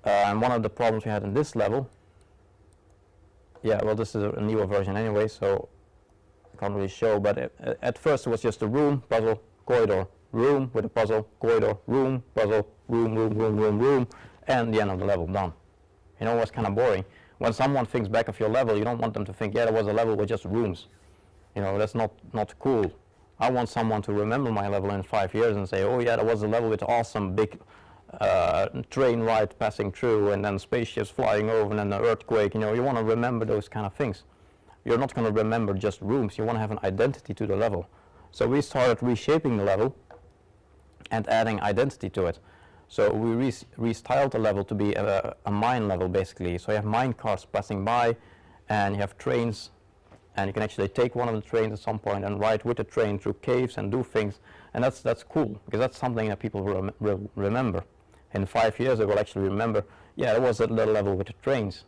And one of the problems we had in this level, yeah, well, this is a newer version anyway, so I can't really show, but at first it was just a room, puzzle, corridor, room with a puzzle, corridor, room, puzzle, room, and the end of the level, done. You know, it was kind of boring. When someone thinks back of your level, you don't want them to think, yeah, there was a level with just rooms. You know, that's not cool. I want someone to remember my level in 5 years and say, oh yeah, there was a level with awesome big train ride passing through, and then spaceships flying over, and then an earthquake. You know, you want to remember those kind of things. You're not going to remember just rooms. You want to have an identity to the level. So we started reshaping the level and adding identity to it. So we restyled the level to be a mine level, basically. So you have mine cars passing by, and you have trains, and you can actually take one of the trains at some point and ride with the train through caves and do things. And that's cool, because that's something that people will remember. In 5 years, they will actually remember, yeah, there was a little level with the trains.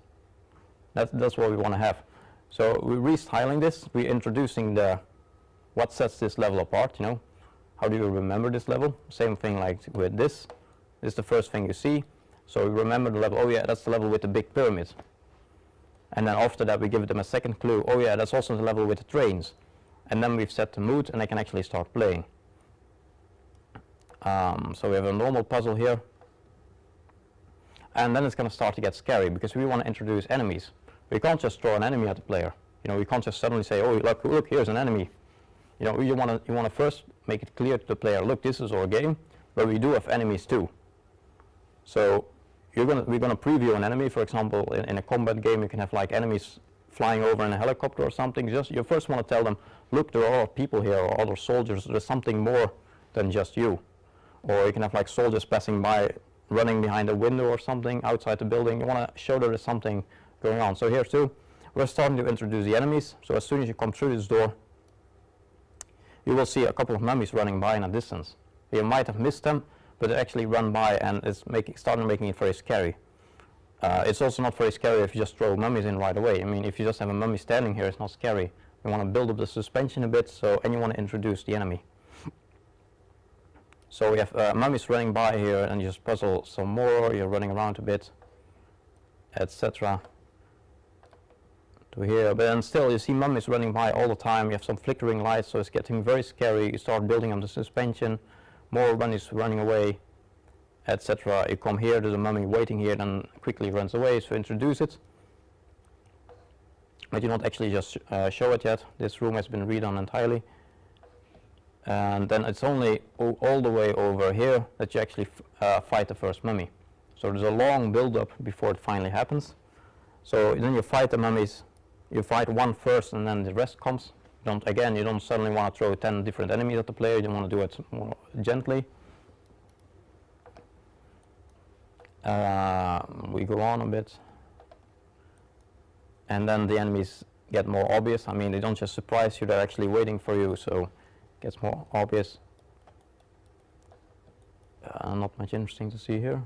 That's what we want to have. So we're restyling this. We're introducing what sets this level apart, you know. How do you remember this level? Same thing like with this. This is the first thing you see. So we remember the level, oh yeah, that's the level with the big pyramid. And then after that we give them a second clue, oh yeah, that's also the level with the trains. And then we've set the mood and they can actually start playing. So we have a normal puzzle here. And then it's going to start to get scary, because we want to introduce enemies. We can't just throw an enemy at the player. You know, we can't just suddenly say, oh look, here's an enemy. You know, you want to first make it clear to the player, look, this is our game, but we do have enemies too. So we're going to preview an enemy. For example, in a combat game, you can have like enemies flying over in a helicopter or something. You first want to tell them, look, there are people here, or other soldiers. There's something more than just you. Or you can have like soldiers passing by, running behind a window or something outside the building. You want to show there is something going on. So here too, we're starting to introduce the enemies. So as soon as you come through this door, you will see a couple of mummies running by in a distance. You might have missed them, but they actually run by, and it's starting making it very scary. It's also not very scary if you just throw mummies in right away. I mean, if you just have a mummy standing here, it's not scary. You want to build up the suspension a bit, and you want to introduce the enemy. So we have mummies running by here, and you just puzzle some more. You're running around a bit, etc. To here, but then still you see mummies running by all the time. You have some flickering lights, so it's getting very scary. You start building on the suspension, more mummies running away, etc. You come here, there's a mummy waiting here, then quickly runs away, so introduce it. But you don't actually just show it yet. This room has been redone entirely. And then it's only all the way over here that you actually fight the first mummy. So there's a long build-up before it finally happens. So then you fight the mummies. You fight one first, and then the rest comes. You don't suddenly want to throw 10 different enemies at the player. You want to do it more gently. We go on a bit, and then the enemies get more obvious. I mean, they don't just surprise you, they're actually waiting for you, so it gets more obvious. Not much interesting to see here.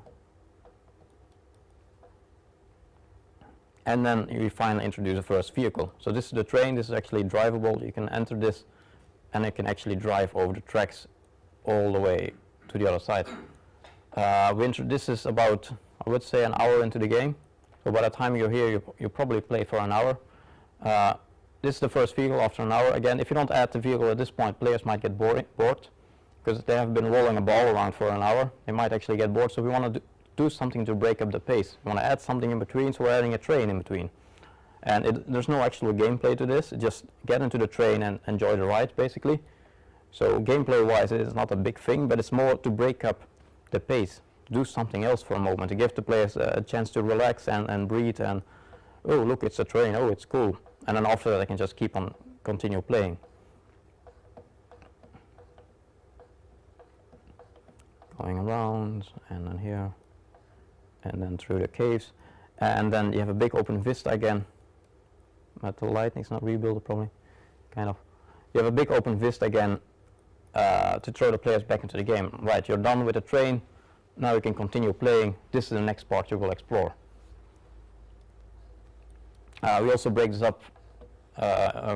And then we finally introduce the first vehicle. So this is the train, this is actually drivable. You can enter this and it can actually drive over the tracks all the way to the other side. This is about, I would say, an hour into the game. So by the time you're here, you probably play for an hour. This is the first vehicle after an hour. Again, if you don't add the vehicle at this point, players might get bored because they have been rolling a ball around for an hour. They might actually get bored, so we want to do something to break up the pace. We want to add something in between, so we're adding a train in between. And there's no actual gameplay to this, just get into the train and enjoy the ride, basically. So gameplay-wise, it is not a big thing, but it's more to break up the pace, do something else for a moment, to give the players a chance to relax and breathe and, oh look, it's a train, oh it's cool. And then after that I can just continue playing. Going around, and then here, and then through the caves. And then you have a big open vista again. But the lighting's not rebuilt probably, kind of. You have a big open vista again to throw the players back into the game. Right, you're done with the train, now you can continue playing. This is the next part you will explore. We also break this up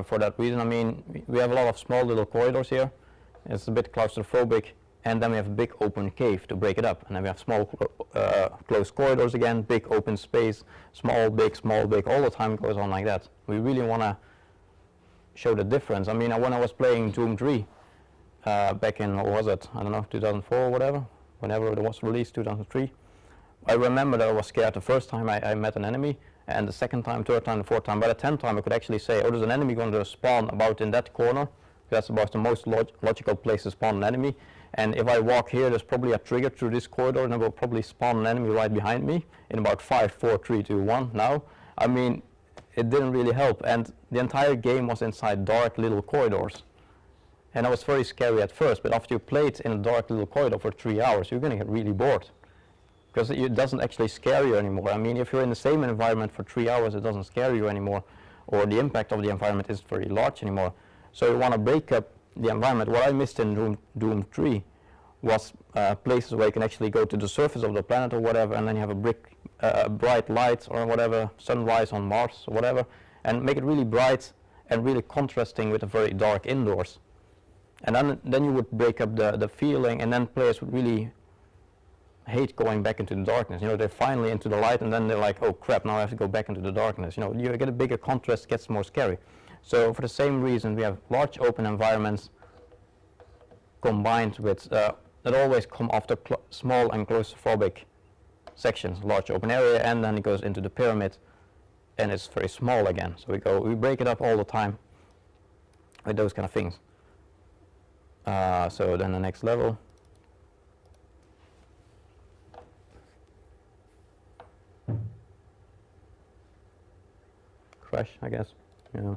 for that reason. I mean, we have a lot of small little corridors here. It's a bit claustrophobic. And then we have a big open cave to break it up. And then we have small closed corridors again, big open space, small, big, all the time it goes on like that. We really want to show the difference. I mean, when I was playing Doom 3 back in, what was it, I don't know, 2004 or whatever, whenever it was released, 2003, I remember that I was scared the first time I met an enemy, and the second time, third time, the fourth time. By the 10th time I could actually say, oh, there's an enemy going to spawn about in that corner. That's about the most logical place to spawn an enemy. And if I walk here, there's probably a trigger through this corridor, and I will probably spawn an enemy right behind me in about 5, 4, 3, 2, 1 now. I mean, it didn't really help, and the entire game was inside dark little corridors. And that was very scary at first, but after you played in a dark little corridor for 3 hours, you're going to get really bored. Because it doesn't actually scare you anymore. I mean, if you're in the same environment for 3 hours, it doesn't scare you anymore, or the impact of the environment isn't very large anymore. So you want to break up the environment. What I missed in Doom 3 was places where you can actually go to the surface of the planet or whatever, and then you have a bright light or whatever, sunrise on Mars or whatever, and make it really bright and really contrasting with the very dark indoors. And then you would break up the feeling, and then players would really hate going back into the darkness. You know, they're finally into the light, and then they're like, oh crap, now I have to go back into the darkness. You know, you get a bigger contrast, gets more scary. So for the same reason, we have large open environments combined with that always come after small and claustrophobic sections, large open area, and then it goes into the pyramid, and it's very small again. So we break it up all the time with those kind of things. So then the next level. Crash, I guess. Yeah.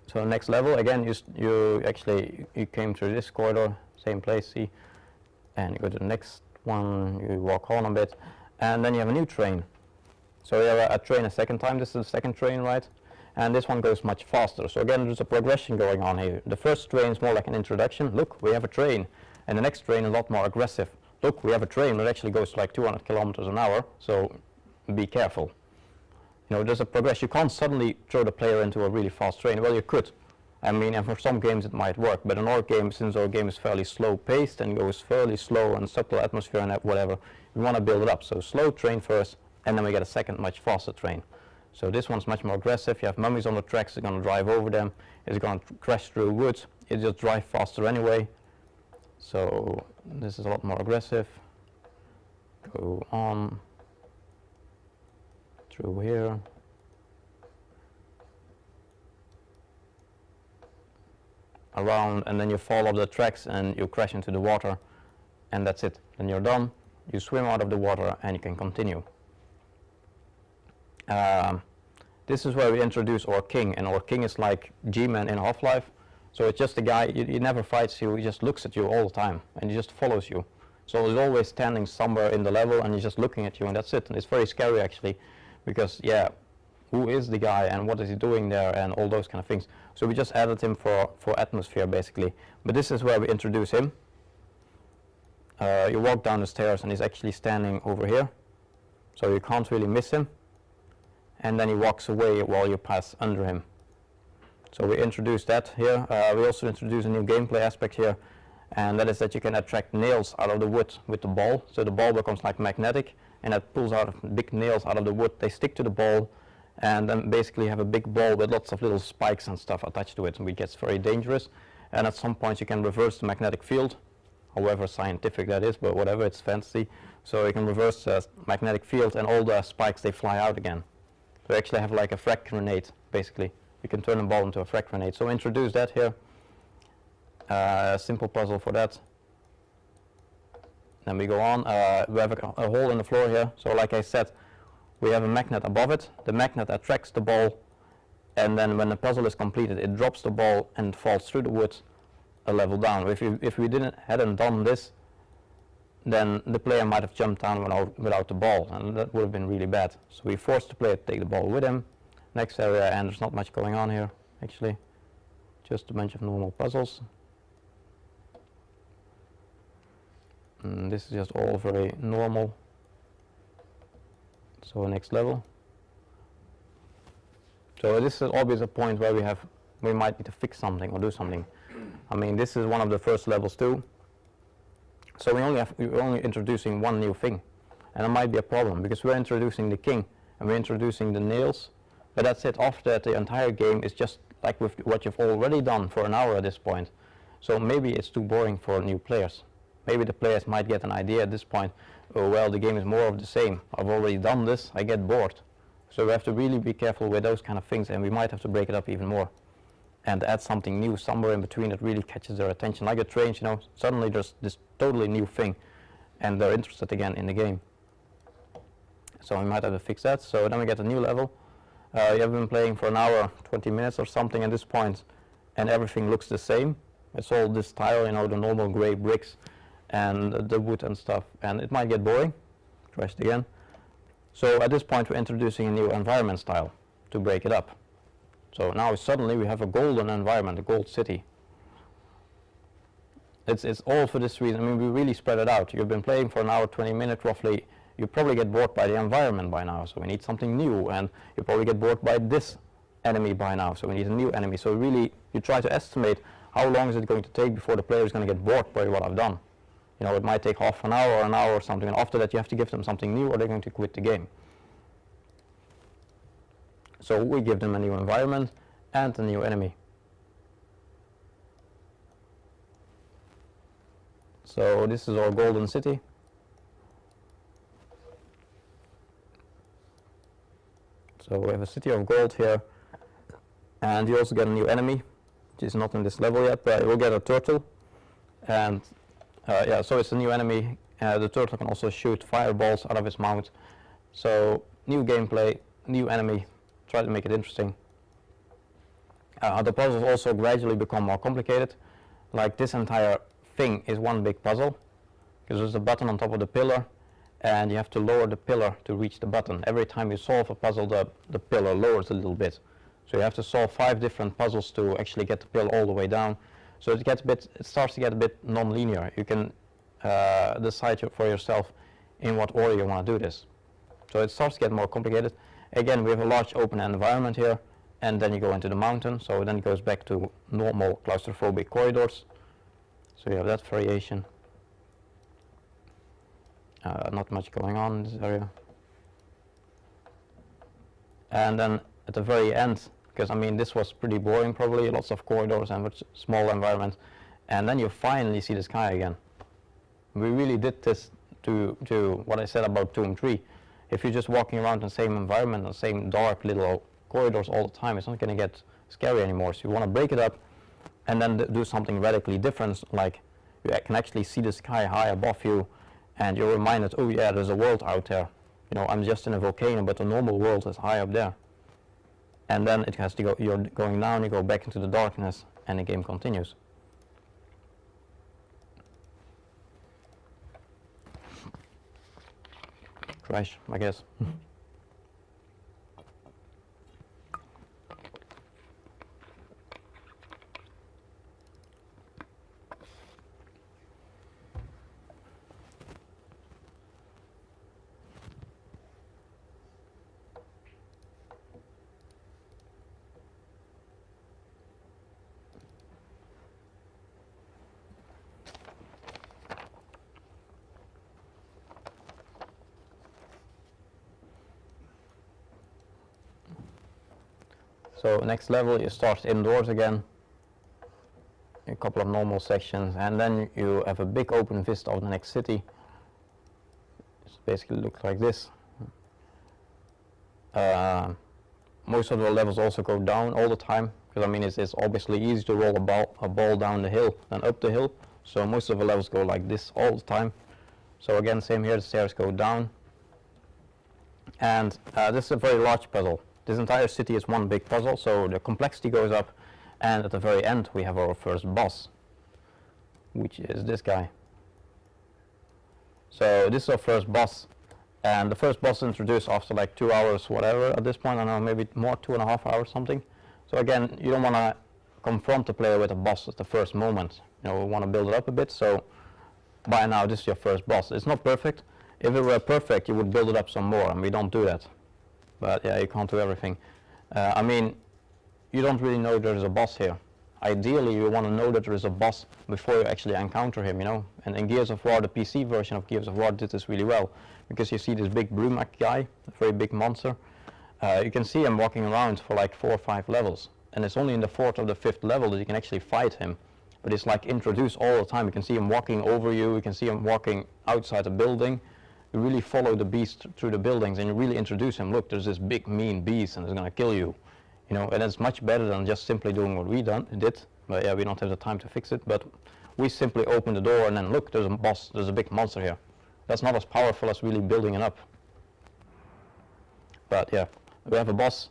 So next level, again, you came through this corridor, same place, see, and you go to the next one, you walk on a bit, and then you have a new train. So you have a train a second time. This is the second train, right? And this one goes much faster. So again, there's a progression going on here. The first train is more like an introduction. Look, we have a train. And the next train is a lot more aggressive. Look, we have a train that actually goes like 200 kilometers an hour, so be careful. You know, there's a progression. You can't suddenly throw the player into a really fast train. Well, you could. I mean, and for some games it might work, but in our game, since our game is fairly slow paced and goes fairly slow and subtle atmosphere and whatever, we want to build it up. So slow train first, and then we get a second much faster train. So this one's much more aggressive. You have mummies on the tracks, it's going to drive over them, it's going to crash through woods, it just drives faster anyway. So this is a lot more aggressive. Go on through here. around, and then you fall off the tracks and you crash into the water, and that's it. Then you're done. You swim out of the water and you can continue. This is where we introduce our king, and our king is like G-Man in Half-Life. So it's just a guy, he never fights you, he just looks at you all the time, and he just follows you. So he's always standing somewhere in the level, and he's just looking at you, and that's it. And it's very scary actually, because yeah, who is the guy, and what is he doing there, and all those kind of things. So we just added him for atmosphere basically. But this is where we introduce him. You walk down the stairs, and he's actually standing over here, so you can't really miss him. And then he walks away while you pass under him. So we introduced that here. We also introduce a new gameplay aspect here, and that is that you can attract nails out of the wood with the ball. So the ball becomes like magnetic, and that pulls out big nails out of the wood. They stick to the ball, and then basically have a big ball with lots of little spikes and stuff attached to it, which gets very dangerous. And at some point you can reverse the magnetic field, however scientific that is, but whatever, it's fantasy. So you can reverse the magnetic field, and all the spikes, they fly out again. So you actually have like a frag grenade, basically. You can turn a ball into a frag grenade. So introduce that here. A simple puzzle for that. Then we go on. We have a hole in the floor here. So like I said, we have a magnet above it. The magnet attracts the ball, and then when the puzzle is completed, it drops the ball and falls through the wood a level down. If we hadn't done this, then the player might have jumped down without the ball, and that would have been really bad. So we forced the player to take the ball with him. Next area, and there's not much going on here actually, just a bunch of normal puzzles. And this is just all very normal. So next level. So this is always a point where we might need to fix something or do something. I mean, this is one of the first levels too. So we're only introducing one new thing, and it might be a problem because we're introducing the king and we're introducing the nails, but that's it. After that, the entire game is just like with what you've already done for an hour at this point. So maybe it's too boring for new players. Maybe the players might get an idea at this point, oh well, the game is more of the same. I've already done this, I get bored. So we have to really be careful with those kind of things, and we might have to break it up even more and add something new somewhere in between that really catches their attention. Like a train, you know, suddenly there's this totally new thing and they're interested again in the game. So we might have to fix that. So then we get a new level. You have been playing for an hour, 20 minutes or something at this point, and everything looks the same. It's all this tile, you know, the normal gray bricks and the wood and stuff, and it might get boring. Crashed again. So at this point we're introducing a new environment style to break it up. So now suddenly we have a golden environment, a gold city. It's all for this reason. I mean, we really spread it out. You've been playing for an hour, 20 minutes roughly. You probably get bored by the environment by now, so we need something new. And you probably get bored by this enemy by now, so we need a new enemy. So really, you try to estimate how long is it going to take before the player is going to get bored by what I've done. You know, it might take half an hour or an hour or something, and after that you have to give them something new or they're going to quit the game. So we give them a new environment and a new enemy. So this is our golden city. So we have a city of gold here, and you also get a new enemy, which is not in this level yet, but you will get a turtle. And yeah, so it's a new enemy. The turtle can also shoot fireballs out of his mouth. So new gameplay, new enemy. Try to make it interesting. The puzzles also gradually become more complicated. Like this entire thing is one big puzzle, because there's a button on top of the pillar, and you have to lower the pillar to reach the button. Every time you solve a puzzle, the pillar lowers a little bit. So you have to solve 5 different puzzles to actually get the pillar all the way down. So it starts to get a bit non-linear. You can decide for yourself in what order you want to do this. So it starts to get more complicated. Again, we have a large open environment here, and then you go into the mountain, so then it goes back to normal claustrophobic corridors. So you have that variation. Not much going on in this area. And then at the very end, because I mean this was pretty boring probably, lots of corridors and small environments, and then you finally see the sky again. We really did this to what I said about Tomb 3. If you're just walking around in the same environment, the same dark little corridors all the time, it's not going to get scary anymore. So you want to break it up, and then do something radically different, like you can actually see the sky high above you, and you're reminded, oh yeah, there's a world out there. You know, I'm just in a volcano, but the normal world is high up there. And then it has to go, you're going down, you go back into the darkness, and the game continues. Crash, I guess. So next level you start indoors again, a couple of normal sections, and then you have a big open vista of the next city. It basically looks like this. Most of the levels also go down all the time, because I mean it's obviously easy to roll a ball down the hill than up the hill, so most of the levels go like this all the time. So again, same here, the stairs go down, and this is a very large puzzle. This entire city is one big puzzle, so the complexity goes up, and at the very end we have our first boss, which is this guy. So this is our first boss, and the first boss is introduced after like 2 hours, whatever, at this point, I don't know, maybe more, 2.5 hours something. So again, you don't want to confront the player with a boss at the first moment, you know, we want to build it up a bit, so by now this is your first boss. It's not perfect. If it were perfect, you would build it up some more, and we don't do that. But yeah, you can't do everything. I mean, you don't really know there is a boss here. Ideally, you want to know that there is a boss before you actually encounter him, you know. And in Gears of War, the PC version of Gears of War did this really well, because you see this big Brumak guy, a very big monster. You can see him walking around for like 4 or 5 levels, and it's only in the 4th or the 5th level that you can actually fight him. But it's like introduced all the time. You can see him walking over you, you can see him walking outside a building. You really follow the beast through the buildings, and you really introduce him. Look, there's this big mean beast, and it's gonna kill you. You know, and it's much better than just simply doing what we did. But yeah, we don't have the time to fix it. But we simply open the door and then look, there's a boss, there's a big monster here. That's not as powerful as really building it up. But yeah, we have a boss,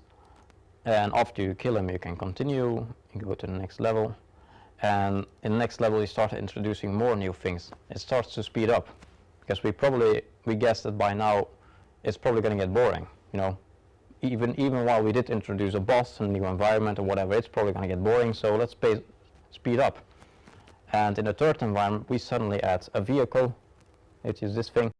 and after you kill him, you can continue. You go to the next level, and in the next level, you start introducing more new things. It starts to speed up, because we guessed that by now it's probably going to get boring, you know. Even while we did introduce a boss and new environment or whatever, it's probably going to get boring, so let's speed up. And in the third environment, we suddenly add a vehicle, which is this thing.